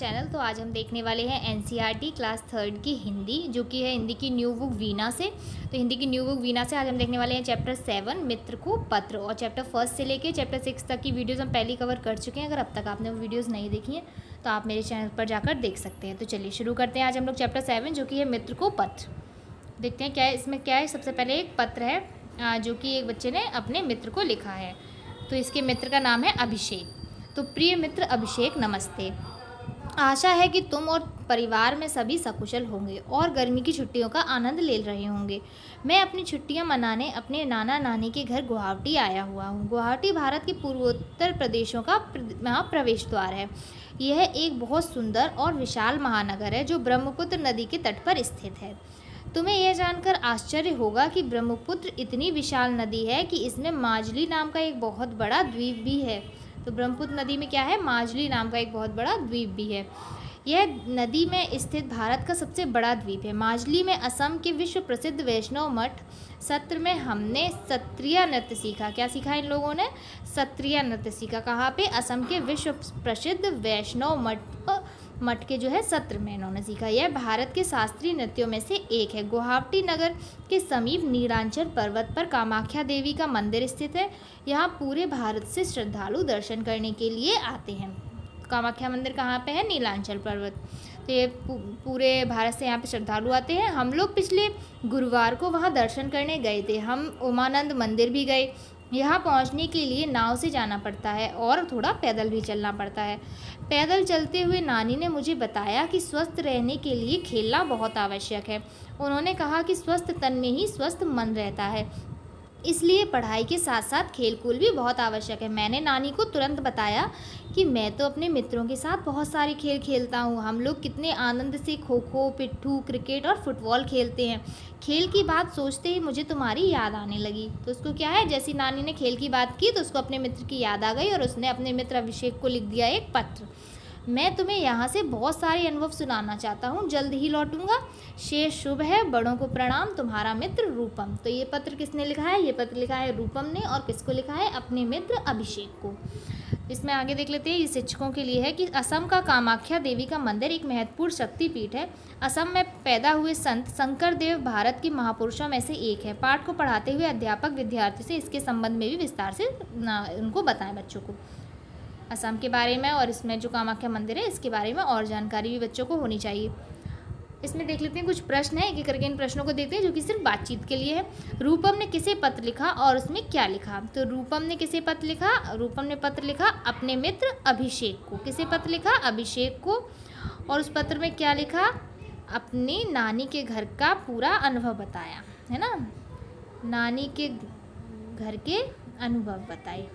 Channel. तो आज हम देखने वाले हैं एनसीईआरटी क्लास 3 की हिंदी, जो कि है हिंदी की न्यू बुक वीना से। तो हिंदी की न्यू बुक वीना से आज हम देखने वाले हैं चैप्टर 7 मित्र को पत्र, और चैप्टर 1 से लेके चैप्टर 6 तक की वीडियोज़ हम पहले कवर कर चुके हैं। अगर अब तक आपने वो वीडियोज़ नहीं देखी हैं तो आप मेरे चैनल पर जाकर देख सकते हैं। तो चलिए शुरू करते हैं। आज हम लोग चैप्टर 7 जो कि है मित्र को पत्र देखते हैं। क्या है इसमें, क्या है, सबसे पहले एक पत्र है जो कि एक बच्चे ने अपने मित्र को लिखा है। तो इसके मित्र का नाम है अभिषेक। तो प्रिय मित्र अभिषेक, नमस्ते। आशा है कि तुम और परिवार में सभी सकुशल होंगे और गर्मी की छुट्टियों का आनंद ले रहे होंगे। मैं अपनी छुट्टियां मनाने अपने नाना नानी के घर गुवाहाटी आया हुआ हूँ। गुवाहाटी भारत के पूर्वोत्तर प्रदेशों का प्रवेश द्वार है। यह एक बहुत सुंदर और विशाल महानगर है जो ब्रह्मपुत्र नदी के तट पर स्थित है। तुम्हें यह जानकर आश्चर्य होगा कि ब्रह्मपुत्र इतनी विशाल नदी है कि इसमें माजली नाम का एक बहुत बड़ा द्वीप भी है। तो ब्रह्मपुत्र नदी में क्या है, माजली नाम का एक बहुत बड़ा द्वीप भी है। यह नदी में स्थित भारत का सबसे बड़ा द्वीप है। माजली में असम के विश्व प्रसिद्ध वैष्णव मठ सत्र में हमने सत्रिया नृत्य सीखा। क्या सीखा इन लोगों ने? सत्रिया नृत्य सीखा। कहाँ पे? असम के विश्व प्रसिद्ध वैष्णव मठ के जो है सत्र में इन्होंने सीखा। यह भारत के शास्त्रीय नृत्यों में से एक है। गुवाहाटी नगर के समीप नीलांचल पर्वत पर कामाख्या देवी का मंदिर स्थित है। यहाँ पूरे भारत से श्रद्धालु दर्शन करने के लिए आते हैं। कामाख्या मंदिर कहाँ पे है? नीलांचल पर्वत। तो ये पूरे भारत से यहाँ पे श्रद्धालु आते हैं। हम लोग पिछले गुरुवार को वहाँ दर्शन करने गए थे। हम उमानंद मंदिर भी गए। यहाँ पहुँचने के लिए नाव से जाना पड़ता है और थोड़ा पैदल भी चलना पड़ता है। पैदल चलते हुए नानी ने मुझे बताया कि स्वस्थ रहने के लिए खेलना बहुत आवश्यक है। उन्होंने कहा कि स्वस्थ तन में ही स्वस्थ मन रहता है, इसलिए पढ़ाई के साथ साथ खेलकूद भी बहुत आवश्यक है। मैंने नानी को तुरंत बताया कि मैं तो अपने मित्रों के साथ बहुत सारे खेल खेलता हूँ। हम लोग कितने आनंद से खो खो, पिट्ठू, क्रिकेट और फुटबॉल खेलते हैं। खेल की बात सोचते ही मुझे तुम्हारी याद आने लगी। तो उसको क्या है, जैसी नानी ने खेल की बात की तो उसको अपने मित्र की याद आ गई और उसने अपने मित्र अभिषेक को लिख दिया एक पत्र। मैं तुम्हें यहाँ से बहुत सारे अनुभव सुनाना चाहता हूँ। जल्द ही लौटूंगा। शेष शुभ है। बड़ों को प्रणाम, तुम्हारा मित्र रूपम। तो ये पत्र किसने लिखा है? ये पत्र लिखा है रूपम ने। और किसको लिखा है? अपने मित्र अभिषेक को। इसमें आगे देख लेते हैं। ये शिक्षकों के लिए है कि असम का कामाख्या देवी का मंदिर एक महत्वपूर्ण शक्तिपीठ है। असम में पैदा हुए संत शंकर देव भारत के महापुरुषों में से एक है। पाठ को पढ़ाते हुए अध्यापक विद्यार्थी से इसके संबंध में भी विस्तार से उनको बताएं बच्चों को, असम के बारे में। और इसमें जो कामाख्या मंदिर है इसके बारे में और जानकारी भी बच्चों को होनी चाहिए। इसमें देख लेते हैं कुछ प्रश्न है, एक एक करके इन प्रश्नों को देखते हैं जो कि सिर्फ बातचीत के लिए है। रूपम ने किसे पत्र लिखा और उसमें क्या लिखा? तो रूपम ने किसे पत्र लिखा? रूपम ने पत्र लिखा अपने मित्र अभिषेक को। किसे पत्र लिखा? अभिषेक को। और उस पत्र में क्या लिखा? अपनी नानी के घर का पूरा अनुभव बताया, है ना। नानी के घर के अनुभव बताए,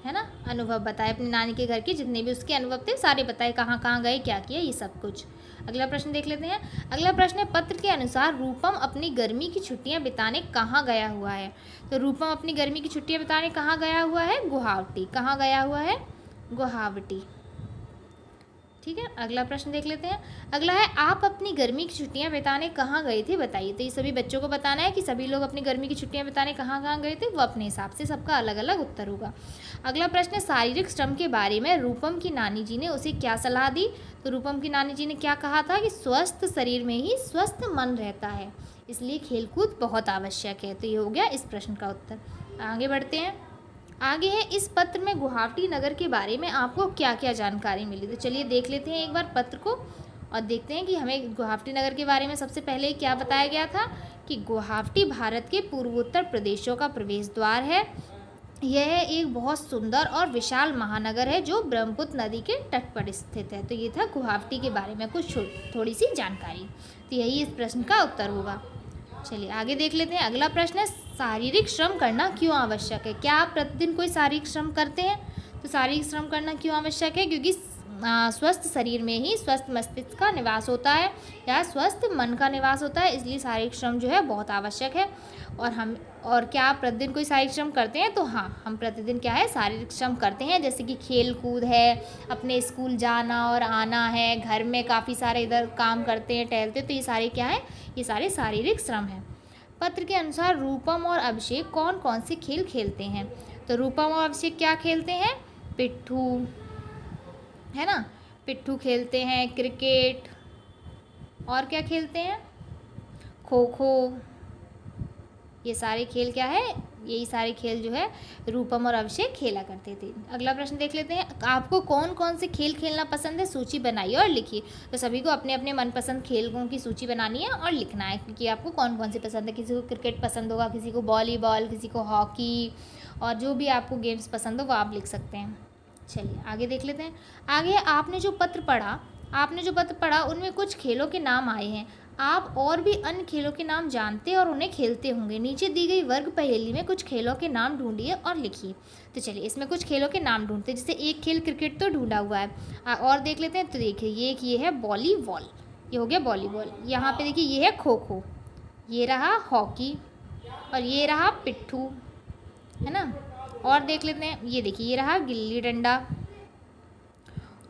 है ना, अनुभव बताए। अपनी नानी के घर के जितने भी उसके अनुभव थे सारे बताए, कहाँ कहाँ गए, क्या किया, ये सब कुछ। अगला प्रश्न देख लेते हैं। अगला प्रश्न है, पत्र के अनुसार रूपम अपनी गर्मी की छुट्टियां बिताने कहाँ गया हुआ है? तो रूपम अपनी गर्मी की छुट्टियां बिताने कहाँ गया हुआ है? गुवाहाटी। कहाँ गया हुआ है? गुवाहाटी। ठीक है, अगला प्रश्न देख लेते हैं। अगला है, आप अपनी गर्मी की छुट्टियां बिताने कहाँ गए थे बताइए। तो ये सभी बच्चों को बताना है कि सभी लोग अपनी गर्मी की छुट्टियां बिताने कहाँ कहाँ गए थे। वो अपने हिसाब से सबका अलग अलग उत्तर होगा। अगला प्रश्न है, शारीरिक श्रम के बारे में रूपम की नानी जी ने उसे क्या सलाह दी? तो रूपम की नानी जी ने क्या कहा था कि स्वस्थ शरीर में ही स्वस्थ मन रहता है, इसलिए खेलकूद बहुत आवश्यक है। तो ये हो गया इस प्रश्न का उत्तर। आगे बढ़ते हैं। आगे है, इस पत्र में गुवाहाटी नगर के बारे में आपको क्या क्या जानकारी मिली? तो चलिए देख लेते हैं एक बार पत्र को और देखते हैं कि हमें गुवाहाटी नगर के बारे में सबसे पहले क्या बताया गया था कि गुवाहाटी भारत के पूर्वोत्तर प्रदेशों का प्रवेश द्वार है। यह एक बहुत सुंदर और विशाल महानगर है जो ब्रह्मपुत्र नदी के तट पर स्थित है। तो ये था गुवाहाटी के बारे में कुछ थोड़ी सी जानकारी। तो यही इस प्रश्न का उत्तर होगा। चलिए आगे देख लेते हैं। अगला प्रश्न है, शारीरिक श्रम करना क्यों आवश्यक है? क्या आप प्रतिदिन कोई शारीरिक श्रम करते हैं? तो शारीरिक श्रम करना क्यों आवश्यक है? क्योंकि स्वस्थ शरीर में ही स्वस्थ मस्तिष्क का निवास होता है या स्वस्थ मन का निवास होता है, इसलिए शारीरिक श्रम जो है बहुत आवश्यक है। और क्या आप प्रतिदिन कोई शारीरिक श्रम करते हैं? तो हाँ, हम प्रतिदिन क्या है शारीरिक श्रम करते हैं, जैसे कि खेल कूद है, अपने स्कूल जाना और आना है, घर में काफ़ी सारे इधर काम करते हैं, टहलते हैं। तो ये सारे क्या है? ये सारे शारीरिक श्रम हैं। पत्र के अनुसार रूपम और अभिषेक कौन कौन से खेल खेलते हैं? तो रूपम और अभिषेक क्या खेलते हैं? पिट्ठू, है ना। पिट्ठू खेलते हैं, क्रिकेट, और क्या खेलते हैं, खो खो। ये सारे खेल क्या है, यही सारे खेल जो है रूपम और अभिषेक खेला करते थे। अगला प्रश्न देख लेते हैं, आपको कौन कौन से खेल खेलना पसंद है, सूची बनाइए और लिखिए। तो सभी को अपने अपने मनपसंद खेलों की सूची बनानी है और लिखना है कि आपको कौन कौन से पसंद है। किसी को क्रिकेट पसंद होगा, किसी को वॉलीबॉल, किसी को हॉकी, और जो भी आपको गेम्स पसंद हो वो आप लिख सकते हैं। चलिए आगे देख लेते हैं। आगे आपने जो पत्र पढ़ा उनमें कुछ खेलों के नाम आए हैं। आप और भी अन्य खेलों के नाम जानते और उन्हें खेलते होंगे। नीचे दी गई वर्ग पहेली में कुछ खेलों के नाम ढूंढिए और लिखिए। तो चलिए इसमें कुछ खेलों के नाम ढूंढते हैं। जैसे एक खेल क्रिकेट तो ढूंढा हुआ है, और देख लेते हैं। तो देखिए ये है वॉलीबॉल, ये हो गया वॉलीबॉल। यहाँ पे देखिए ये है खो खो, ये रहा हॉकी, और ये रहा पिट्ठू, है ना। और देख लेते हैं, ये देखिए ये रहा गिल्ली डंडा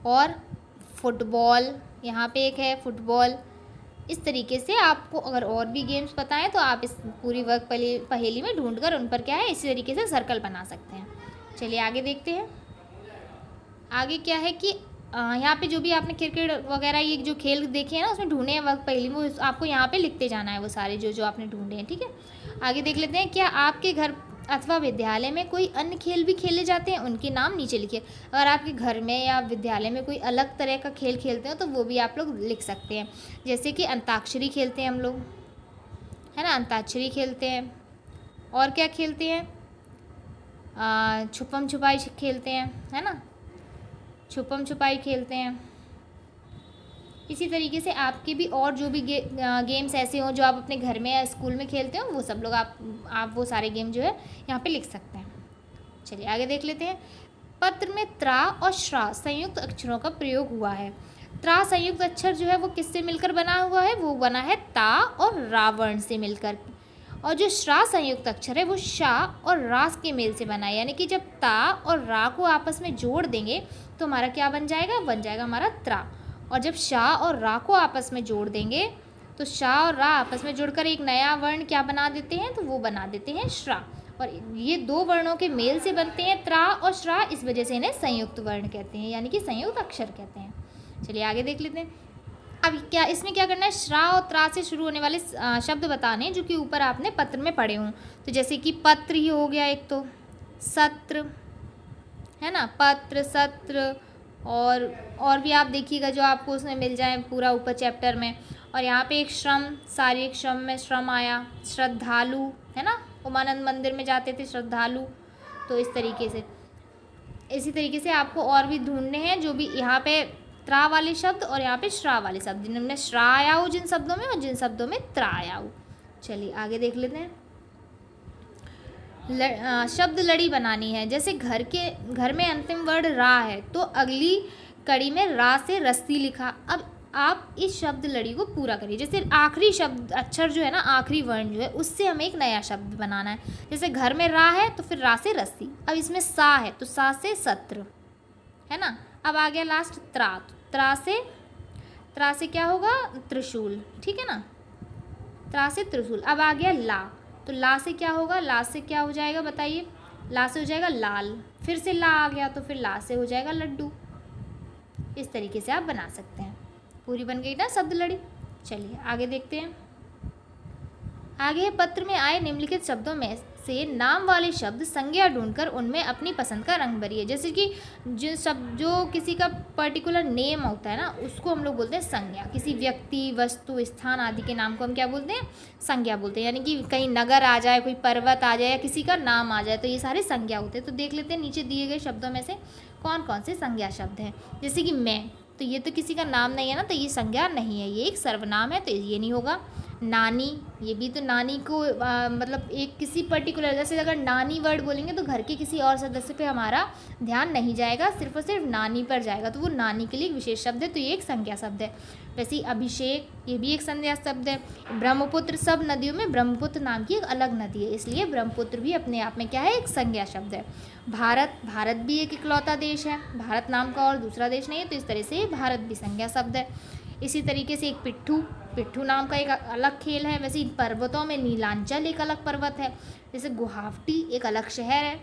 और फुटबॉल, यहाँ पे एक है फुटबॉल। इस तरीके से आपको अगर और भी गेम्स पता है तो आप इस पूरी वर्ग पहेली में ढूंढकर उन पर क्या है इसी तरीके से सर्कल बना सकते हैं। चलिए आगे देखते हैं। आगे क्या है कि यहाँ पे जो भी आपने क्रिकेट वगैरह ये जो खेल देखे हैं ना उसमें ढूंढे हैं वर्ग पहेली में, वो आपको यहाँ पे लिखते जाना है वो सारे जो जो आपने ढूंढे हैं, ठीक है। आगे देख लेते हैं, क्या आपके घर अथवा विद्यालय में कोई अन्य खेल भी खेले जाते हैं, उनके नाम नीचे लिखिए। अगर आपके घर में या विद्यालय में कोई अलग तरह का खेल खेलते हो तो वो भी आप लोग लिख सकते हैं। जैसे कि अंताक्षरी खेलते हैं हम लोग, है ना, अंताक्षरी खेलते हैं। और क्या खेलते हैं, छुपम छुपाई खेलते हैं, है ना, छुपम छुपाई खेलते हैं। इसी तरीके से आपके भी और जो भी गेम्स ऐसे हों जो आप अपने घर में या स्कूल में खेलते हो वो सब लोग आप वो सारे गेम जो है यहाँ पे लिख सकते हैं। चलिए आगे देख लेते हैं। पत्र में त्रा और श्रा संयुक्त अक्षरों का प्रयोग हुआ है। त्रा संयुक्त अक्षर जो है वो किससे मिलकर बना हुआ है, वो बना है ता और रावण से मिलकर। और जो श्रा संयुक्त अक्षर है वो शा और रास के मेल से बना है। यानी कि जब ता और रा को आपस में जोड़ देंगे तो हमारा क्या बन जाएगा हमारा त्रा। और जब शा और रा को आपस में जोड़ देंगे तो शा और रा आपस में जुड़कर एक नया वर्ण क्या बना देते हैं, तो वो बना देते हैं श्रा। और ये दो वर्णों के मेल से बनते हैं त्रा और श्रा, इस वजह से इन्हें संयुक्त वर्ण कहते हैं, यानी कि संयुक्त अक्षर कहते हैं। चलिए आगे देख लेते हैं। अब क्या इसमें क्या करना है, श्रा और त्रा से शुरू होने वाले शब्द बताने जो कि ऊपर आपने पत्र में पढ़े हों। तो जैसे कि पत्र ही हो गया एक, तो सत्र, है ना, पत्र, सत्र, और भी आप देखिएगा जो आपको उसमें मिल जाए पूरा ऊपर चैप्टर में। और यहाँ पे एक श्रम, शारीरिक श्रम में श्रम आया, श्रद्धालु, है ना, उमानंद मंदिर में जाते थे श्रद्धालु। तो इस तरीके से इसी तरीके से आपको और भी ढूंढने हैं जो भी यहाँ पे त्रा वाले शब्द और यहाँ पे श्रा वाले शब्द, जिनमें श्रा आया हो जिन शब्दों में और जिन शब्दों में त्रा आया हो। चलिए आगे देख लेते हैं। शब्द लड़ी बनानी है। जैसे घर में अंतिम वर्ड रा है तो अगली कड़ी में रा से रस्सी लिखा। अब आप इस शब्द लड़ी को पूरा करिए। जैसे आखिरी शब्द अक्षर जो है ना, आखिरी वर्ण जो है उससे हमें एक नया शब्द बनाना है। जैसे घर में रा है तो फिर रा से रस्सी। अब इसमें सा है तो सा से सत्र, है ना। अब आ गया लास्ट त्रा, त्रा से क्या होगा, त्रिशूल, ठीक है ना, त्रा से त्रिशूल। अब आ गया ला, तो ला से क्या होगा, ला से क्या हो जाएगा बताइए, ला से हो जाएगा लाल। फिर से ला आ गया तो फिर ला से हो जाएगा लड्डू। इस तरीके से आप बना सकते हैं। पूरी बन गई ना शब्द लड़ी। चलिए आगे देखते हैं। आगे पत्र में आए निम्नलिखित शब्दों में से नाम वाले शब्द संज्ञा ढूंढकर उनमें अपनी पसंद का रंग भरिए। जैसे कि जो किसी का पर्टिकुलर नेम होता है ना उसको हम लोग बोलते हैं संज्ञा। किसी व्यक्ति, वस्तु, स्थान आदि के नाम को हम क्या बोलते हैं, संज्ञा बोलते हैं। यानी कि कहीं नगर आ जाए, कोई पर्वत आ जाए या किसी का नाम आ जाए तो ये सारे संज्ञा होते हैं। तो देख लेते हैं नीचे दिए गए शब्दों में से कौन कौन से संज्ञा शब्द हैं। जैसे कि मैं, तो ये तो किसी का नाम नहीं है ना, तो ये संज्ञा नहीं है, ये एक सर्वनाम है तो ये नहीं होगा। नानी, ये भी तो नानी को मतलब एक किसी पर्टिकुलर, जैसे अगर नानी वर्ड बोलेंगे तो घर के किसी और सदस्य पे हमारा ध्यान नहीं जाएगा, सिर्फ और सिर्फ नानी पर जाएगा, तो वो नानी के लिए एक विशेष शब्द है, तो ये एक संज्ञा शब्द है। वैसे ही अभिषेक, ये भी एक संज्ञा शब्द है। ब्रह्मपुत्र, सब नदियों में ब्रह्मपुत्र नाम की एक अलग नदी है, इसलिए ब्रह्मपुत्र भी अपने आप में क्या है, एक संज्ञा शब्द है। भारत भी एक इकलौता देश है, भारत नाम का और दूसरा देश नहीं है, तो इस तरह से भारत भी संज्ञा शब्द है। इसी तरीके से एक पिट्ठू नाम का एक अलग खेल है। वैसे इन पर्वतों में नीलांचल एक अलग पर्वत है। जैसे गुवाहाटी एक अलग शहर है,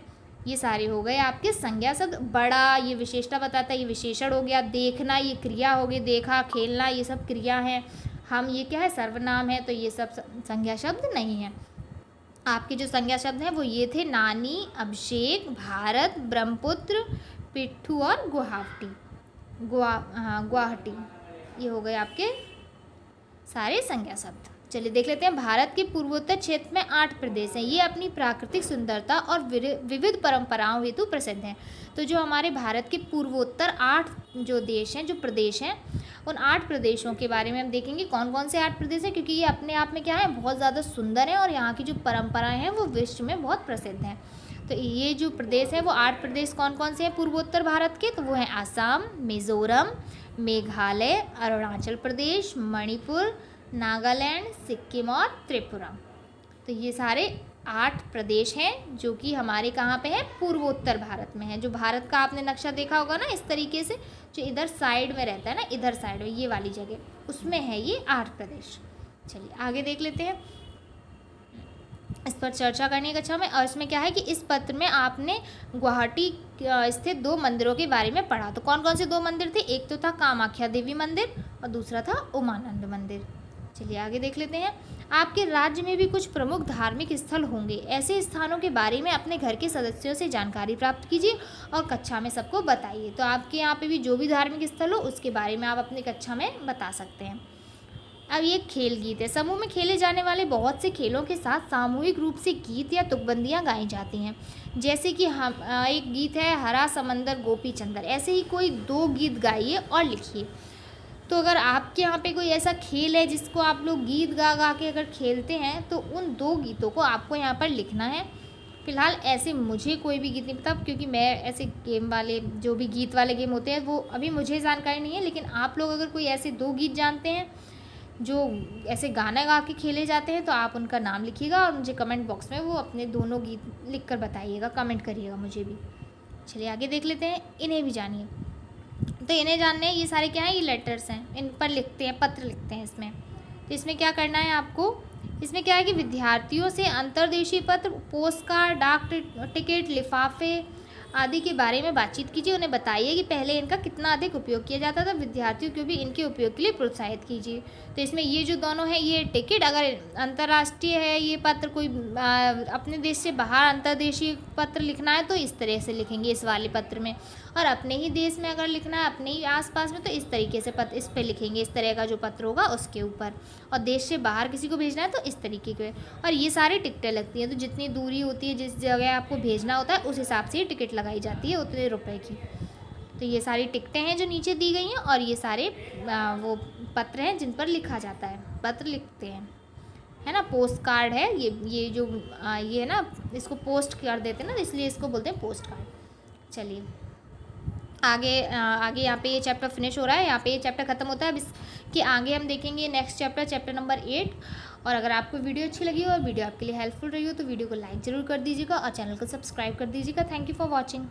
ये सारे हो गए आपके संज्ञा शब्द। बड़ा ये विशेषता बताता है, ये विशेषण हो गया। देखना ये क्रिया हो गई, देखा, खेलना ये सब क्रिया है। हम ये क्या है, सर्वनाम है, तो ये सब संज्ञा शब्द नहीं है। आपके जो संज्ञा शब्द हैं वो ये थे नानी, अभिषेक, भारत, ब्रह्मपुत्र, पिट्ठू और गुवाहाटी। गुवाहाटी ये हो गए आपके सारे संज्ञा शब्द। चलिए देख लेते हैं। भारत के पूर्वोत्तर क्षेत्र में 8 प्रदेश हैं। ये अपनी प्राकृतिक सुंदरता और विविध परंपराओं हेतु प्रसिद्ध हैं। तो जो हमारे भारत के पूर्वोत्तर 8 जो देश हैं, जो प्रदेश हैं, उन 8 प्रदेशों के बारे में हम देखेंगे कौन कौन से 8 प्रदेश हैं, क्योंकि ये अपने आप में क्या है, बहुत ज़्यादा सुंदर हैं और यहाँ की जो परंपराएँ हैं वो विश्व में बहुत प्रसिद्ध हैं। तो ये जो प्रदेश है वो 8 प्रदेश कौन कौन से हैं पूर्वोत्तर भारत के, तो वो हैं आसाम, मिज़ोरम, मेघालय, अरुणाचल प्रदेश, मणिपुर, नागालैंड, सिक्किम और त्रिपुरा। तो ये सारे 8 प्रदेश हैं जो कि हमारे कहाँ पे हैं, पूर्वोत्तर भारत में है। जो भारत का आपने नक्शा देखा होगा ना इस तरीके से, जो इधर साइड में रहता है ना, इधर साइड में ये वाली जगह, उसमें है ये 8 प्रदेश। चलिए आगे देख लेते हैं। इस पर चर्चा करने का अच्छा में, और इसमें क्या है कि इस पत्र में आपने गुवाहाटी स्थित 2 मंदिरों के बारे में पढ़ा। तो कौन कौन से 2 मंदिर थे, एक तो था कामाख्या देवी मंदिर और दूसरा था उमानंद मंदिर। चलिए आगे देख लेते हैं। आपके राज्य में भी कुछ प्रमुख धार्मिक स्थल होंगे। ऐसे स्थानों के बारे में अपने घर के सदस्यों से जानकारी प्राप्त कीजिए और कक्षा में सबको बताइए। तो आपके यहाँ पे भी जो भी धार्मिक स्थल हो उसके बारे में आप अपनी कक्षा में बता सकते हैं। अब ये खेल गीत है। समूह में खेले जाने वाले बहुत से खेलों के साथ सामूहिक रूप से गीत या तुकबंदियाँ गाई जाती हैं। जैसे कि हम एक गीत है हरा समंदर गोपी चंदर, ऐसे ही कोई 2 गीत गाइए और लिखिए। तो अगर आपके यहाँ पे कोई ऐसा खेल है जिसको आप लोग गीत गा गा के अगर खेलते हैं तो उन 2 गीतों को आपको यहाँ पर लिखना है। फ़िलहाल ऐसे मुझे कोई भी गीत नहीं पता, क्योंकि मैं ऐसे गेम वाले जो भी गीत वाले गेम होते हैं वो अभी मुझे जानकारी नहीं है। लेकिन आप लोग अगर कोई ऐसे 2 गीत जानते हैं जो ऐसे गाना गा के खेले जाते हैं तो आप उनका नाम लिखिएगा और मुझे कमेंट बॉक्स में वो अपने दोनों गीत लिख कर बताइएगा, कमेंट करिएगा मुझे भी। चलिए आगे देख लेते हैं, इन्हें भी जानिए। तो इन्हें जानने ये सारे क्या हैं, ये लेटर्स हैं, इन पर लिखते हैं, पत्र लिखते हैं इसमें। तो इसमें क्या करना है आपको, इसमें क्या है कि विद्यार्थियों से अंतर्देशीय पत्र, पोस्ट कार्ड, डाक टिकट, लिफाफे आदि के बारे में बातचीत कीजिए। उन्हें बताइए कि पहले इनका कितना अधिक उपयोग किया जाता था। विद्यार्थियों को भी इनके उपयोग के लिए प्रोत्साहित कीजिए। तो इसमें ये जो दोनों हैं, ये टिकट अगर अंतर्राष्ट्रीय है ये पत्र, कोई अपने देश से बाहर अंतर्देशीय पत्र लिखना है तो इस तरह से लिखेंगे इस वाले पत्र में, और अपने ही देश में अगर लिखना है अपने ही आसपास में तो इस तरीके से पत्र इस पर लिखेंगे, इस तरह का जो पत्र होगा उसके ऊपर। और देश से बाहर किसी को भेजना है तो इस तरीके के। और ये सारे टिकटें लगती हैं, तो जितनी दूरी होती है, जिस जगह आपको भेजना होता है उस हिसाब से ये टिकट लगाई जाती है उतने रुपए की। तो ये सारी टिकटें हैं जो नीचे दी गई हैं, और ये सारे वो पत्र हैं जिन पर लिखा जाता है, पत्र लिखते हैं, है ना। पोस्ट कार्ड है ये जो ये है ना, इसको पोस्ट कर देते हैं ना, इसलिए इसको बोलते हैं पोस्ट कार्ड। चलिए आगे यहाँ पे ये चैप्टर फिनिश हो रहा है, यहाँ पे ये चैप्टर ख़त्म होता है। अब इसके आगे हम देखेंगे नेक्स्ट चैप्टर नंबर 8। और अगर आपको वीडियो अच्छी लगी हो और वीडियो आपके लिए हेल्पफुल रही हो तो वीडियो को लाइक ज़रूर कर दीजिएगा और चैनल को सब्सक्राइब कर दीजिएगा। Thank you for watching.